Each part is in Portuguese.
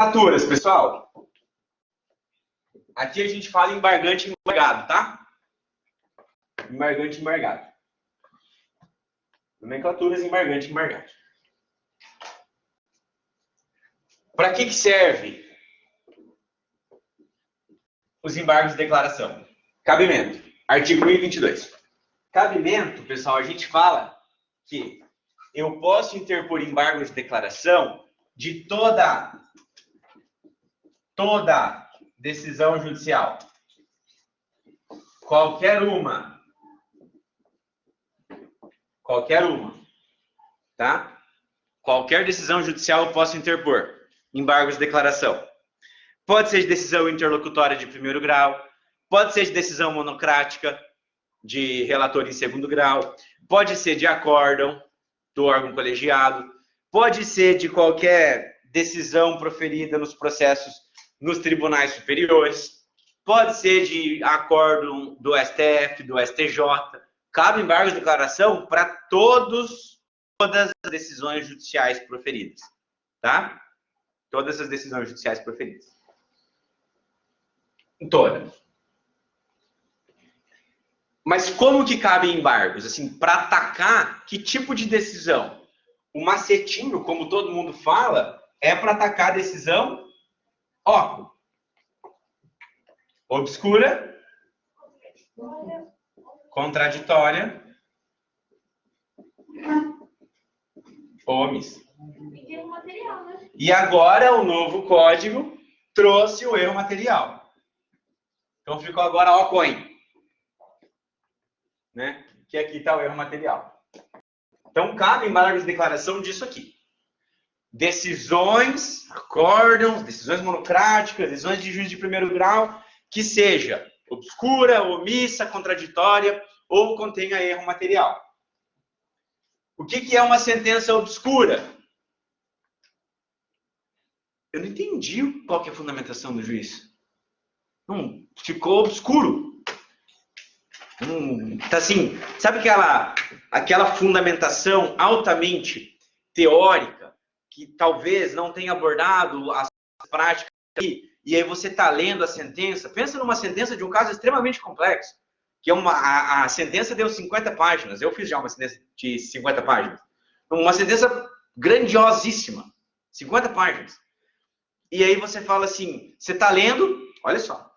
Nomenclaturas, pessoal. Aqui a gente fala embargante e embargado, tá? Embargante e embargado. Nomenclaturas, embargante e embargado. Para que serve os embargos de declaração? Cabimento. Artigo 1022. Cabimento, pessoal, a gente fala que eu posso interpor embargos de declaração de toda decisão judicial. Qualquer uma, tá? Qualquer decisão judicial eu posso interpor embargos de declaração. Pode ser de decisão interlocutória de primeiro grau, pode ser de decisão monocrática de relator em segundo grau, pode ser de acórdão do órgão colegiado, pode ser de qualquer decisão proferida nos processos nos tribunais superiores, pode ser de acórdão do STF, do STJ. Cabe embargo de declaração para todas as decisões judiciais proferidas, tá? Todas as decisões judiciais proferidas. Todas. Mas como que cabem embargos? Assim, para atacar que tipo de decisão? O macetinho, como todo mundo fala, é para atacar a decisão obscura, contraditória ou omissa. E agora o novo código trouxe o erro material. Então ficou agora OCOIN, né? Que aqui está o erro material. Então cabe embargos de declaração disso aqui. Decisões, acórdãos, decisões monocráticas, decisões de juiz de primeiro grau, que seja obscura, omissa, contraditória ou contenha erro material. O que é uma sentença obscura? Eu não entendi qual que é a fundamentação do juiz. Ficou obscuro. Tá assim, sabe aquela fundamentação altamente teórica que talvez não tenha abordado as práticas aqui, e aí você está lendo a sentença? Pensa numa sentença de um caso extremamente complexo, que é a sentença deu 50 páginas. Eu fiz já uma sentença de 50 páginas. Uma sentença grandiosíssima. 50 páginas. E aí você fala assim, você está lendo, olha só.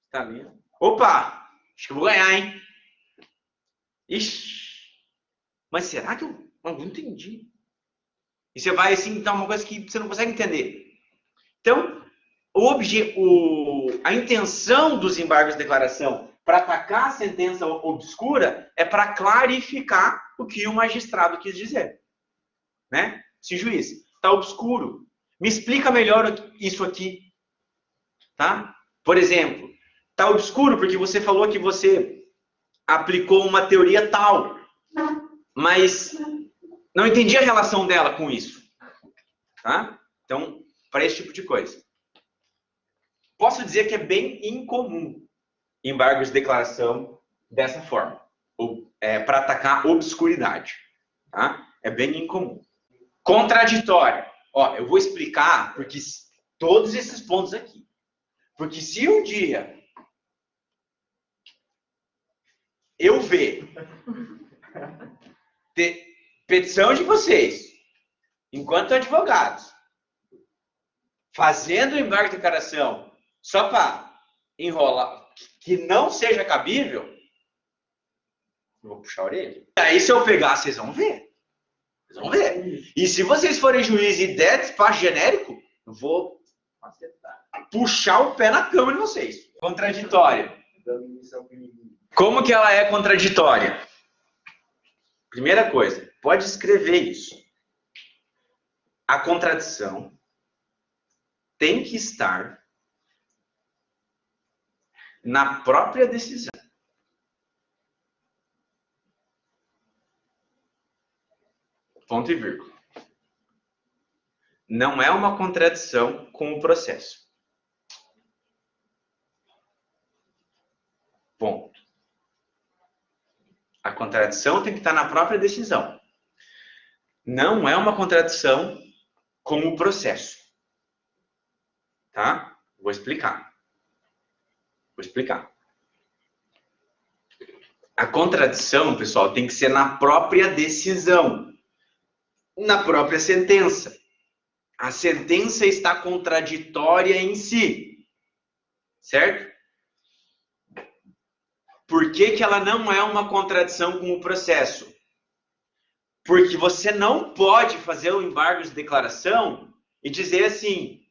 Está lendo. Opa, acho que eu vou ganhar, hein? Ixi, mas será que eu não entendi? E você vai assim, então, uma coisa que você não consegue entender. Então, a intenção dos embargos de declaração para atacar a sentença obscura é para clarificar o que o magistrado quis dizer. Né? Se juiz, está obscuro, me explica melhor isso aqui. Tá? Por exemplo, está obscuro porque você falou que você aplicou uma teoria tal, mas não entendi a relação dela com isso. Tá? Então, para esse tipo de coisa. Posso dizer que é bem incomum embargos de declaração dessa forma, para atacar obscuridade. Tá? É bem incomum. Contraditório. Eu vou explicar porque todos esses pontos aqui. Porque se um dia eu ver petição de vocês, enquanto advogados, fazendo embargo de declaração só para enrolar, que não seja cabível, eu vou puxar a orelha. Aí se eu pegar, vocês vão ver. Vocês vão ver. E se vocês forem juiz e der despacho genérico, eu vou puxar o pé na cama de vocês. Contraditória. Como que ela é contraditória? Primeira coisa, pode escrever isso. A contradição tem que estar na própria decisão. Ponto e vírgula. Não é uma contradição com o processo. Ponto. A contradição tem que estar na própria decisão. Não é uma contradição com o processo. Tá? Vou explicar. A contradição, pessoal, tem que ser na própria decisão, na própria sentença. A sentença está contraditória em si, certo? Por que ela não é uma contradição com o processo? Porque você não pode fazer o embargo de declaração e dizer assim,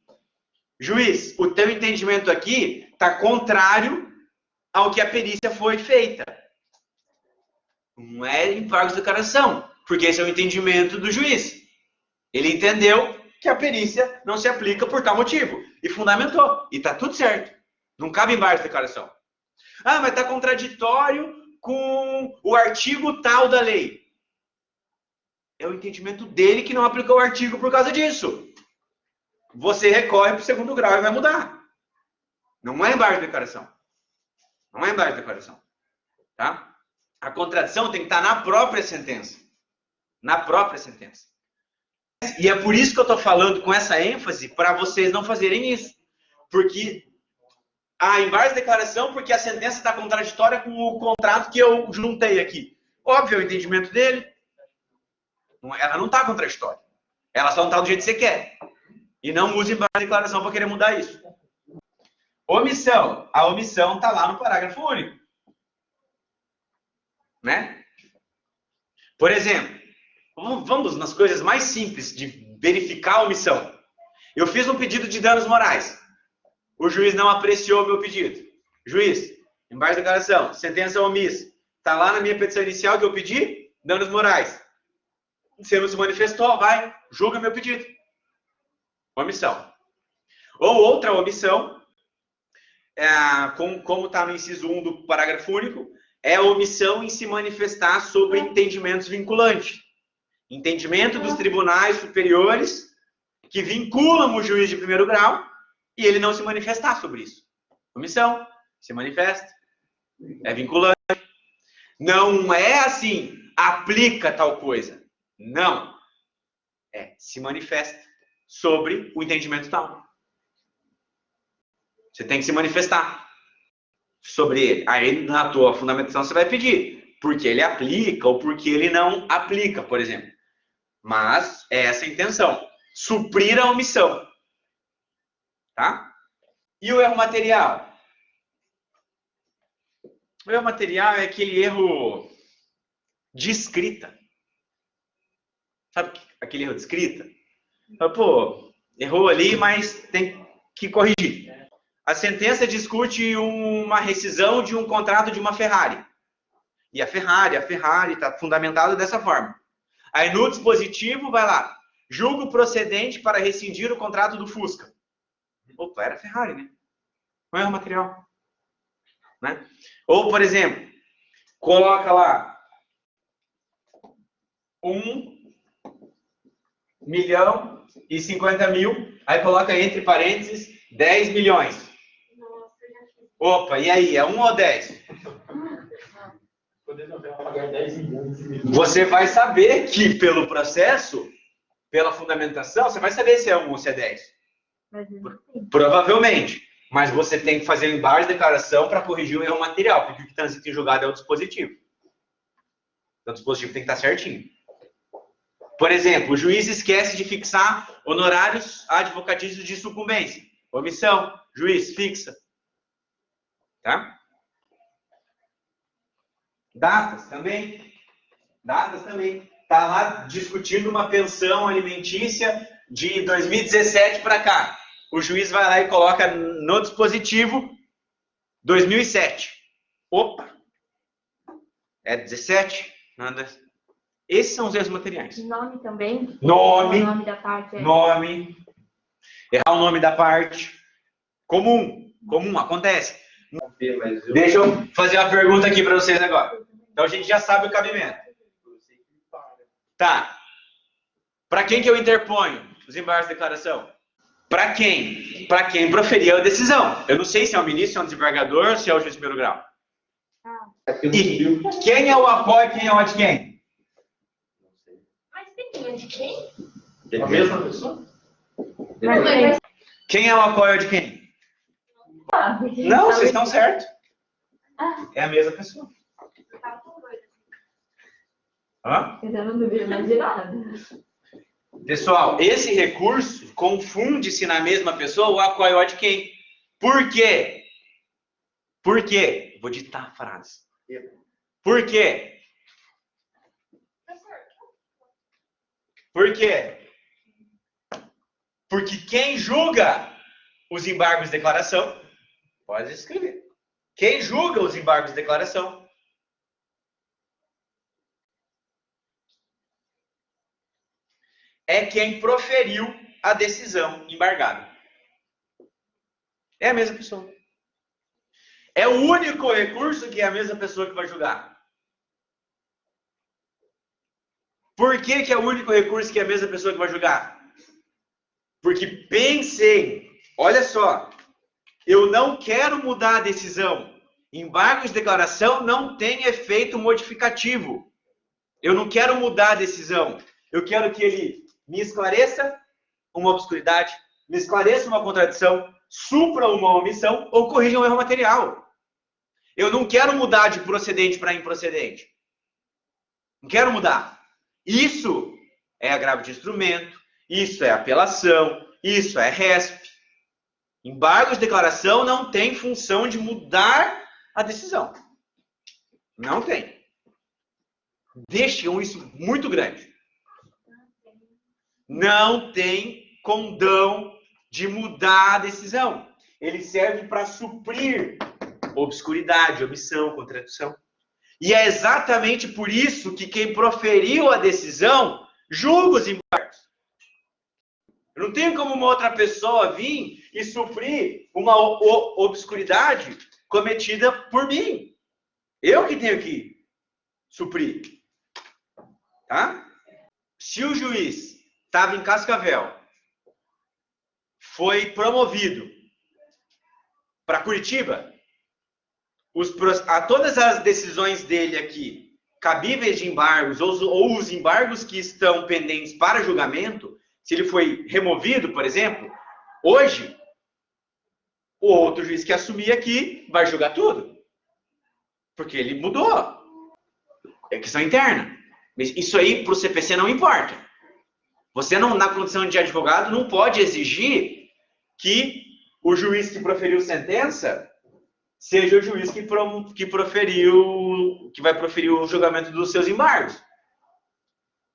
juiz, o teu entendimento aqui está contrário ao que a perícia foi feita. Não é embargo de declaração, porque esse é o entendimento do juiz. Ele entendeu que a perícia não se aplica por tal motivo. E fundamentou. E está tudo certo. Não cabe embargo de declaração. Ah, mas está contraditório com o artigo tal da lei. É o entendimento dele que não aplicou o artigo por causa disso. Você recorre para o segundo grau e vai mudar. Não é embargo de declaração. Não é embargo de declaração. Tá? A contradição tem que estar na própria sentença. Na própria sentença. E é por isso que eu estou falando com essa ênfase para vocês não fazerem isso. Porque há embargo de declaração porque a sentença está contraditória com o contrato que eu juntei aqui. Óbvio, é o entendimento dele. Ela não está contraditória. Ela só não está do jeito que você quer. E não use embargo de declaração para querer mudar isso. Omissão. A omissão está lá no parágrafo único. Né? Por exemplo, vamos nas coisas mais simples de verificar a omissão. Eu fiz um pedido de danos morais. O juiz não apreciou meu pedido. Juiz, embargo de declaração, sentença omissa. Está lá na minha petição inicial que eu pedi, danos morais. Você não se manifestou, vai, julga meu pedido. Omissão. Ou outra omissão, como está no inciso 1 do parágrafo único, é a omissão em se manifestar sobre entendimentos vinculantes. Entendimento dos tribunais superiores que vinculam o juiz de primeiro grau e ele não se manifestar sobre isso. Omissão, se manifesta, é vinculante. Não é assim, aplica tal coisa. Não. Se manifesta sobre o entendimento tal. Você tem que se manifestar sobre ele. Aí na tua fundamentação você vai pedir porque ele aplica ou porque ele não aplica, por exemplo. Mas é essa a intenção. Suprir a omissão. Tá? E o erro material? O erro material é aquele erro de escrita. Sabe aquele erro de escrita? Pô, errou ali, mas tem que corrigir. A sentença discute uma rescisão de um contrato de uma Ferrari. E a Ferrari está fundamentada dessa forma. Aí no dispositivo vai lá, julgo procedente para rescindir o contrato do Fusca. Opa, era Ferrari, né? Não é erro material. Né? Ou, por exemplo, coloca lá 1.050.000, aí coloca entre parênteses 10 milhões. Opa, e aí, é 1 ou 10? Você vai saber que pelo processo, pela fundamentação, você vai saber se é 1 ou se é 10. Provavelmente. Mas você tem que fazer embargo de declaração para corrigir o erro material, porque o que transita em julgado é o dispositivo. Então, o dispositivo tem que estar certinho. Por exemplo, o juiz esquece de fixar honorários advocatícios de sucumbência. Omissão, juiz, fixa. Tá? Datas também. Está lá discutindo uma pensão alimentícia de 2017 para cá. O juiz vai lá e coloca no dispositivo 2007. Opa! É 17? Nada. Esses são os erros materiais. Nome também? Nome. O nome da parte. Nome. Errar o nome da parte. Comum, acontece. Deixa eu fazer uma pergunta aqui para vocês agora. Então a gente já sabe o cabimento. Tá. Para quem que eu interponho os embargos de declaração? Para quem? Para quem proferiu a decisão. Eu não sei se é o ministro, se é um desembargador, se é o juiz de primeiro grau. E quem é o apoio e quem é o de quem? Mas tem de quem? A mesma pessoa? Quem é o apoio de quem? Não, vocês estão certos. É a mesma pessoa. Hã? Eu não duvido mais de nada. Pessoal, esse recurso confunde-se na mesma pessoa o apoio de quem? Por quê? Por quê? Vou ditar a frase. Por quê? Por quê? Porque quem julga os embargos de declaração, pode escrever. Quem julga os embargos de declaração é quem proferiu a decisão embargada. É a mesma pessoa. É o único recurso que é a mesma pessoa que vai julgar. Por que é o único recurso que é a mesma pessoa que vai julgar? Porque pensem, olha só, eu não quero mudar a decisão. Embargos de declaração não tem efeito modificativo. Eu não quero mudar a decisão. Eu quero que ele me esclareça uma obscuridade, me esclareça uma contradição, supra uma omissão ou corrija um erro material. Eu não quero mudar de procedente para improcedente. Não quero mudar. Isso é agravo de instrumento, isso é apelação, isso é RESP. Embargos de declaração não tem função de mudar a decisão. Não tem. Deixam isso muito grande. Não tem condão de mudar a decisão. Ele serve para suprir obscuridade, omissão, contradição. E é exatamente por isso que quem proferiu a decisão julga os embargos. Não tem como uma outra pessoa vir e suprir uma obscuridade cometida por mim. Eu que tenho que suprir. Tá? Se o juiz estava em Cascavel, foi promovido para Curitiba, todas as decisões dele aqui, cabíveis de embargos, ou os embargos que estão pendentes para julgamento, se ele foi removido, por exemplo, hoje, o outro juiz que assumir aqui vai julgar tudo. Porque ele mudou. É questão interna. Isso aí para o CPC não importa. Você, não, na condição de advogado, não pode exigir que o juiz que proferiu sentença seja o juiz que vai proferir o julgamento dos seus embargos.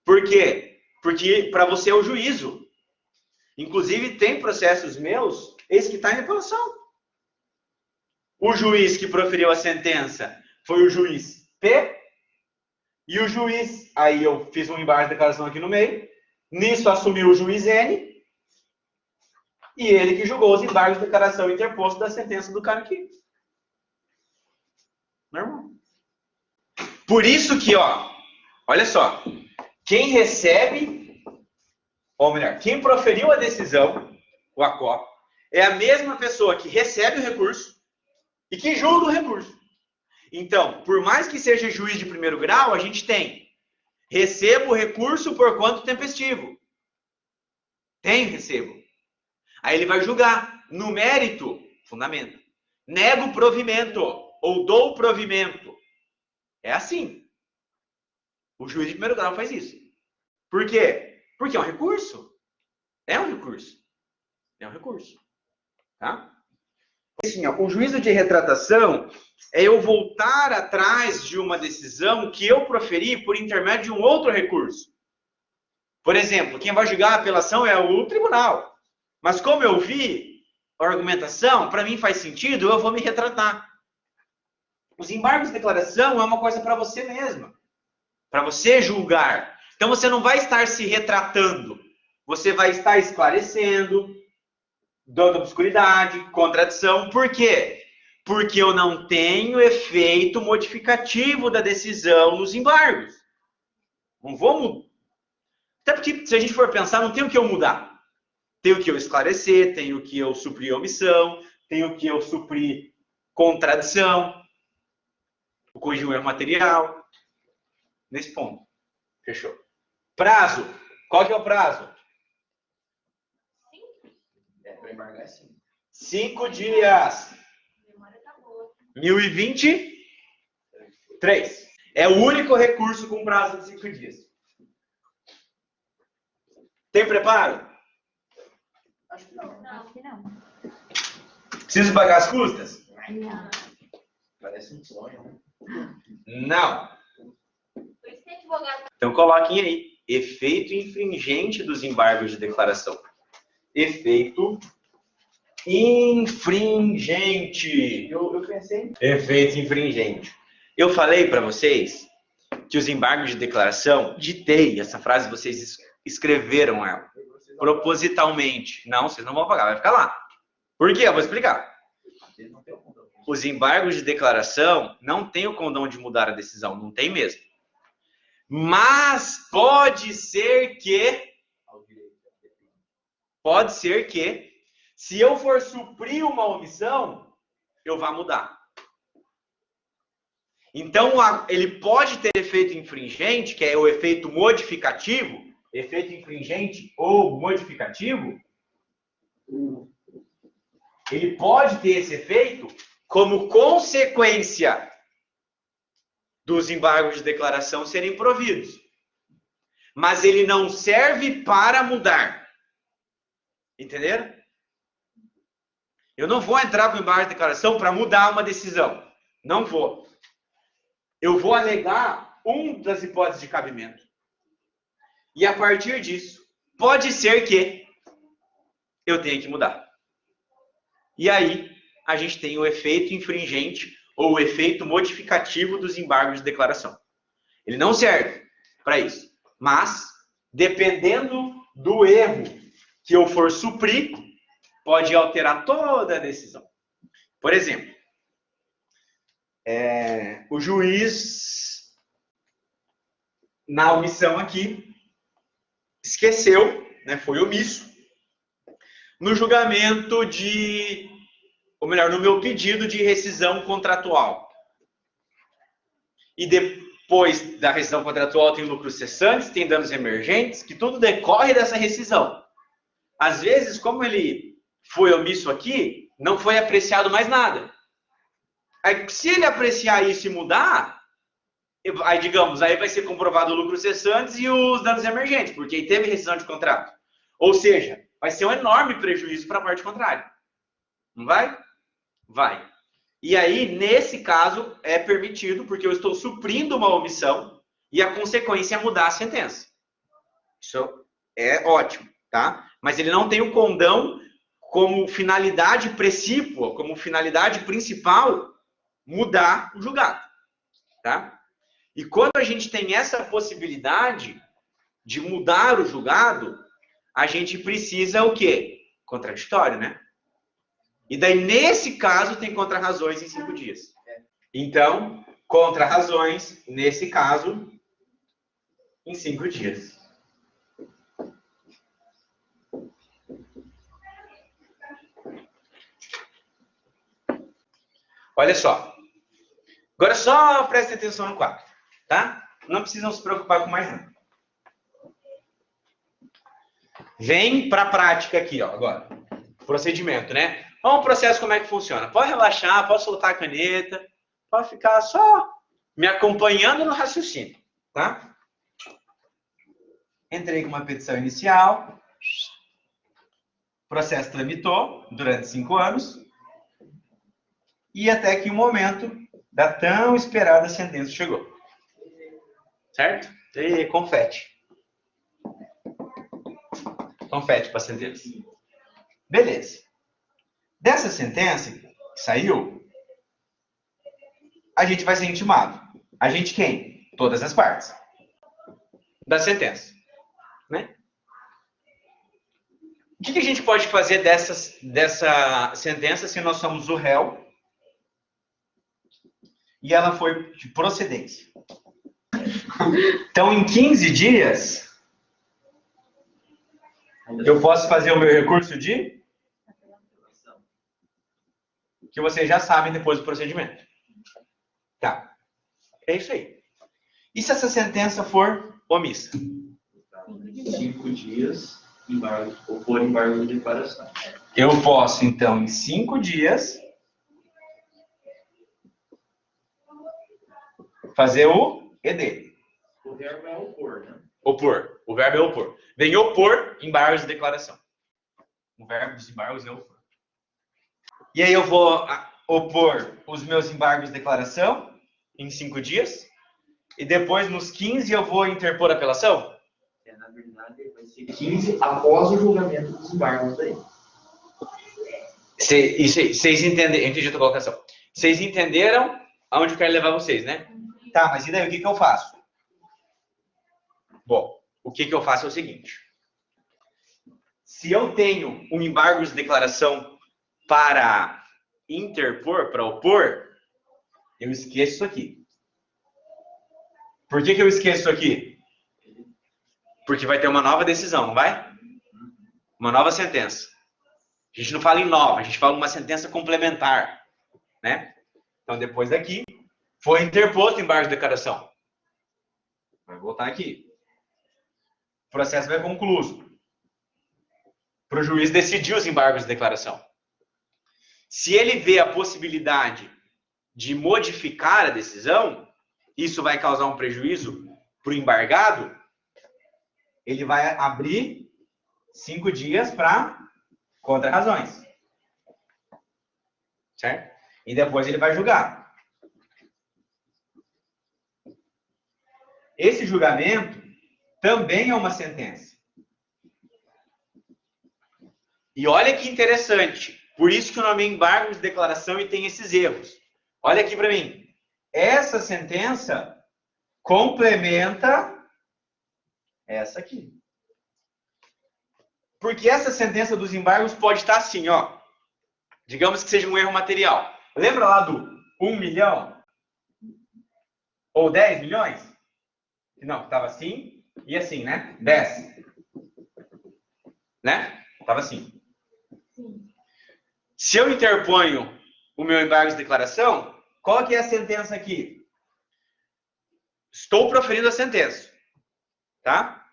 Por quê? Porque para você é o juízo. Inclusive, tem processos meus, esse que está em apelação. O juiz que proferiu a sentença foi o juiz P, e o juiz, aí eu fiz um embargo de declaração aqui no meio, nisso assumiu o juiz N, e ele que julgou os embargos de declaração interpostos da sentença do cara aqui. Normal. Por isso que, ó, olha só, quem recebe, ou melhor, quem proferiu a decisão, o ACO, é a mesma pessoa que recebe o recurso e que julga o recurso. Então, por mais que seja juiz de primeiro grau, a gente tem recebo o recurso por quanto tempestivo. Recebo. Aí ele vai julgar no mérito, fundamento. Nego provimento ou dou provimento. É assim. O juiz de primeiro grau faz isso. Por quê? Porque é um recurso. É um recurso. É um recurso. Tá? Assim, ó, o juízo de retratação é eu voltar atrás de uma decisão que eu proferi por intermédio de um outro recurso. Por exemplo, quem vai julgar a apelação é o tribunal. Mas como eu vi a argumentação, para mim faz sentido, eu vou me retratar. Os embargos de declaração é uma coisa para você mesma. Para você julgar. Então você não vai estar se retratando. Você vai estar esclarecendo, dando obscuridade, contradição. Por quê? Porque eu não tenho efeito modificativo da decisão nos embargos. Não vou mudar. Até porque, se a gente for pensar, não tem o que eu mudar. Tem o que eu esclarecer, tem o que eu suprir omissão, tem o que eu suprir contradição, corrigir um erro material. Nesse ponto. Fechou. Prazo. Qual que é o prazo? embargar é 5. 5 dias. 1023. É o único recurso com prazo de 5 dias. Tem preparo? Acho que não. Acho que não. Preciso pagar as custas? Não. Parece um sonho, né? Não. Por isso que advogado. Então coloquem aí. Efeito infringente dos embargos de declaração. Efeito infringente. Eu pensei. Efeito infringente. Eu falei para vocês que os embargos de declaração, ditei, essa frase vocês escreveram ela, propositalmente. Não, vocês não vão pagar, vai ficar lá. Por quê? Eu vou explicar. Os embargos de declaração não têm o condão de mudar a decisão, não tem mesmo. Mas pode ser que, se eu for suprir uma omissão, eu vá mudar. Então, ele pode ter efeito infringente, que é o efeito modificativo, efeito infringente ou modificativo, ele pode ter esse efeito como consequência dos embargos de declaração serem providos. Mas ele não serve para mudar. Entenderam? Eu não vou entrar com o embargo de declaração para mudar uma decisão. Não vou. Eu vou alegar uma das hipóteses de cabimento. E a partir disso, pode ser que eu tenha que mudar. E aí, a gente tem o efeito infringente ou o efeito modificativo dos embargos de declaração. Ele não serve para isso. Mas, dependendo do erro que eu for suprir, pode alterar toda a decisão. Por exemplo, o juiz, na omissão aqui, esqueceu, né, foi omisso, no julgamento ou melhor, no meu pedido de rescisão contratual. E depois da rescisão contratual tem lucros cessantes, tem danos emergentes, que tudo decorre dessa rescisão. Às vezes, como ele foi omisso aqui, não foi apreciado mais nada. Aí, se ele apreciar isso e mudar, aí, digamos, aí vai ser comprovado o lucro cessantes e os danos emergentes, porque aí teve rescisão de contrato. Ou seja, vai ser um enorme prejuízo para a parte contrária. Não vai? Vai. E aí, nesse caso, é permitido, porque eu estou suprindo uma omissão e a consequência é mudar a sentença. Isso é ótimo, tá? Mas ele não tem o condão como finalidade precípua, como finalidade principal, mudar o julgado, tá? E quando a gente tem essa possibilidade de mudar o julgado, a gente precisa o quê? Contraditório, né? E daí, nesse caso, tem contrarrazões em 5 dias. Então, contrarrazões, nesse caso, em 5 dias. Olha só. Agora só preste atenção no quadro, tá? Não precisam se preocupar com mais nada. Vem para a prática aqui, ó, agora. Procedimento, né? Vamos ao processo, como é que funciona. Pode relaxar, pode soltar a caneta, pode ficar só me acompanhando no raciocínio, tá? Entrei com uma petição inicial. O processo tramitou durante 5 anos. E até que o momento da tão esperada sentença chegou. Certo? E confete. Confete para a sentença. Beleza. Dessa sentença que saiu, a gente vai ser intimado. A gente quem? Todas as partes da sentença. Né? O que a gente pode fazer dessa sentença se nós somos o réu e ela foi de procedência? Então, em 15 dias, eu posso fazer o meu recurso de... que vocês já sabem depois do procedimento. Tá. É isso aí. E se essa sentença for omissa? 5 dias. Embargo, opor embargo de declaração. Eu posso, então, em 5 dias, fazer o ED. O verbo é opor, né? Opor. O verbo é opor. Vem opor embargos de declaração. O verbo dos embargos é opor. E aí eu vou opor os meus embargos de declaração em 5 dias. E depois, nos 15, eu vou interpor apelação? Na verdade, vai ser 15 após o julgamento dos embargos daí. Vocês entenderam? Eu entendi a tua colocação. Vocês entenderam aonde eu quero levar vocês, né? Tá, mas e daí? O que eu faço? Bom, o que eu faço é o seguinte. Se eu tenho um embargo de declaração para interpor, para opor, eu esqueço isso aqui. Por que eu esqueço isso aqui? Porque vai ter uma nova decisão, não vai? Uma nova sentença. A gente não fala em nova, a gente fala uma sentença complementar, né? Então, depois daqui, foi interposto embargo de declaração. Vai voltar aqui. O processo vai concluído. Para o juiz decidir os embargos de declaração. Se ele vê a possibilidade de modificar a decisão, isso vai causar um prejuízo para o embargado, ele vai abrir 5 dias para contra-razões. Certo? E depois ele vai julgar. Esse julgamento também é uma sentença. E olha que interessante. Por isso que o nome é embargo de declaração e tem esses erros. Olha aqui para mim. Essa sentença complementa essa aqui. Porque essa sentença dos embargos pode estar assim, ó. Digamos que seja um erro material. Lembra lá do 1 milhão? Ou 10 milhões? Não, estava assim e assim, né? 10. Né? Estava assim. Se eu interponho o meu embargo de declaração, qual que é a sentença aqui? Estou proferindo a sentença. Tá?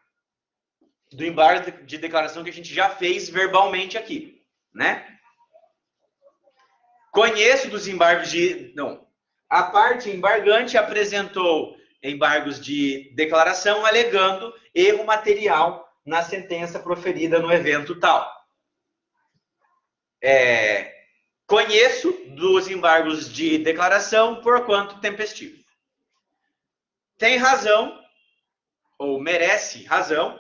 Do embargo de declaração que a gente já fez verbalmente aqui, né? Conheço dos embargos de... Não. A parte embargante apresentou embargos de declaração alegando erro material na sentença proferida no evento tal. Conheço dos embargos de declaração porquanto tempestivo. Tem razão, ou merece razão,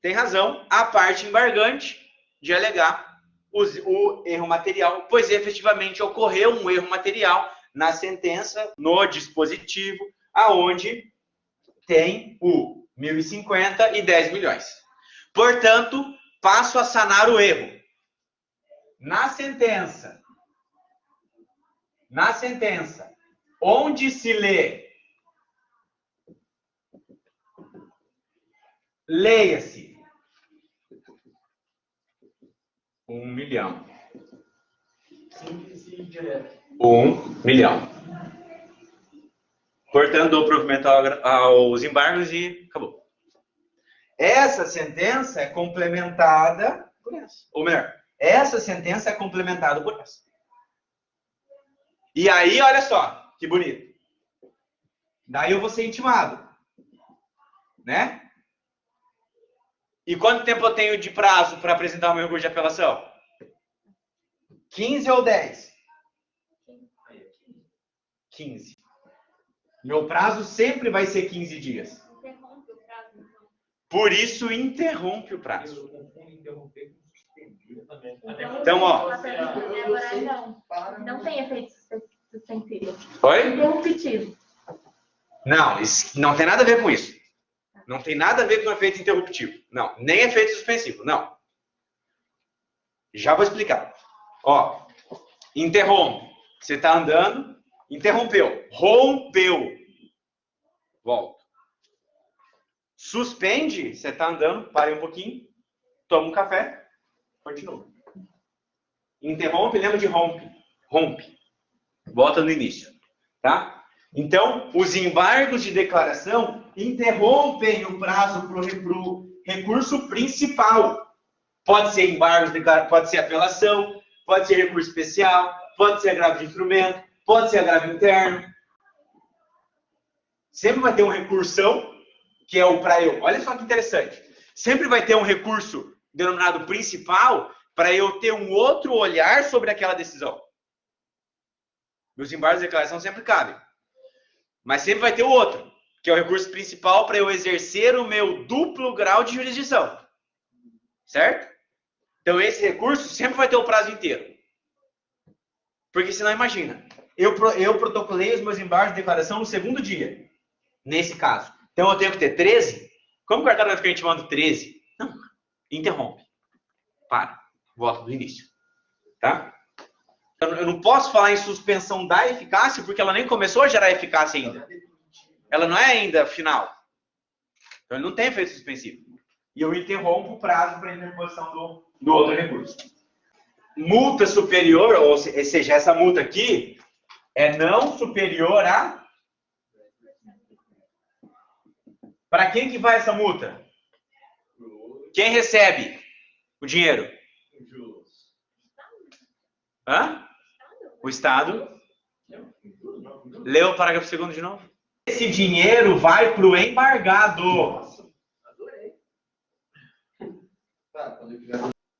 tem razão a parte embargante de alegar o erro material, pois efetivamente ocorreu um erro material na sentença, no dispositivo, aonde tem o 1.050 e 10 milhões. Portanto, passo a sanar o erro. Na sentença, onde se lê, leia-se 1 milhão. Simples e direto. 1 milhão. Portanto, dou provimento aos embargos e acabou. Essa sentença é complementada por essa. Ou melhor, essa sentença é complementada por essa. E aí, olha só, que bonito. Daí eu vou ser intimado. Né? E quanto tempo eu tenho de prazo para apresentar o meu recurso de apelação? 15 ou 10? 15. Meu prazo sempre vai ser 15 dias. Interrompe o prazo, então. Por isso, interrompe o prazo. Eu confundo interromper com suspender também. Então, ó. Não tem efeito suspensivo. Oi? Interruptivo. Não, isso não tem nada a ver com isso. Não tem nada a ver com efeito interruptivo. Não, nem efeito suspensivo. Não. Já vou explicar. Ó, interrompe. Você está andando, interrompeu. Rompeu. Volta. Suspende. Você está andando, pare um pouquinho, toma um café, continua. Interrompe, lembra de rompe. Rompe. Volta no início. Tá? Então, os embargos de declaração interrompem o prazo para o recurso principal. Pode ser embargos, pode ser apelação, pode ser recurso especial, pode ser agravo de instrumento, pode ser agravo interno. Sempre vai ter um recursão, que é o para eu. Olha só que interessante. Sempre vai ter um recurso denominado principal para eu ter um outro olhar sobre aquela decisão. Nos embargos de declaração sempre cabe. Mas sempre vai ter o outro, que é o recurso principal para eu exercer o meu duplo grau de jurisdição. Certo? Então esse recurso sempre vai ter o prazo inteiro. Porque senão imagina, eu protocolei os meus embargos de declaração no segundo dia. Nesse caso. Então eu tenho que ter 13. Como o cartório vai ficar intimando 13? Não. Interrompe. Para. Volta do início. Tá? Eu não posso falar em suspensão da eficácia porque ela nem começou a gerar eficácia ainda. Ela não é ainda final. Então ele não tem efeito suspensivo. E eu interrompo o prazo para interposição do outro recurso. Multa superior, ou seja, essa multa aqui é não superior a... Para quem que vai essa multa? Quem recebe o dinheiro? Hã? O Estado. Leu o parágrafo 2º de novo. Esse dinheiro vai para o embargado.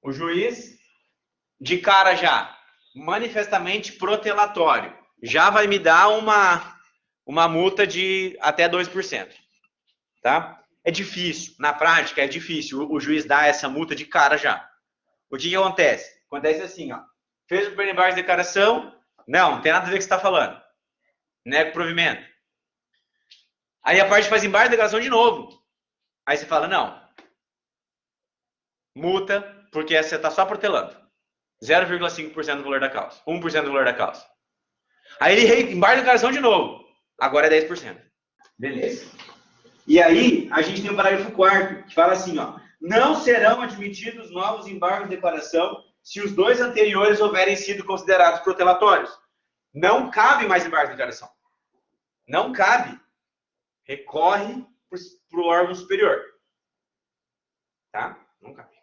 O juiz, de cara já, manifestamente protelatório, já vai me dar uma multa de até 2%. Tá? É difícil, na prática é difícil o juiz dar essa multa de cara já. O que acontece? Acontece assim, ó. Fez o primeiro embargo de declaração, não tem nada a ver com o que você está falando. Nega o provimento. Aí a parte faz embargo de declaração de novo. Aí você fala, não. Multa, porque você está só protelando. 0,5% do valor da causa. 1% do valor da causa. Aí ele embarga de declaração de novo. Agora é 10%. Beleza. E aí, a gente tem o parágrafo 4º, que fala assim, ó. Não serão admitidos novos embargos de declaração se os dois anteriores houverem sido considerados protelatórios. Não cabe mais embargo de declaração. Não cabe. Recorre para o órgão superior. Tá? Não cabe.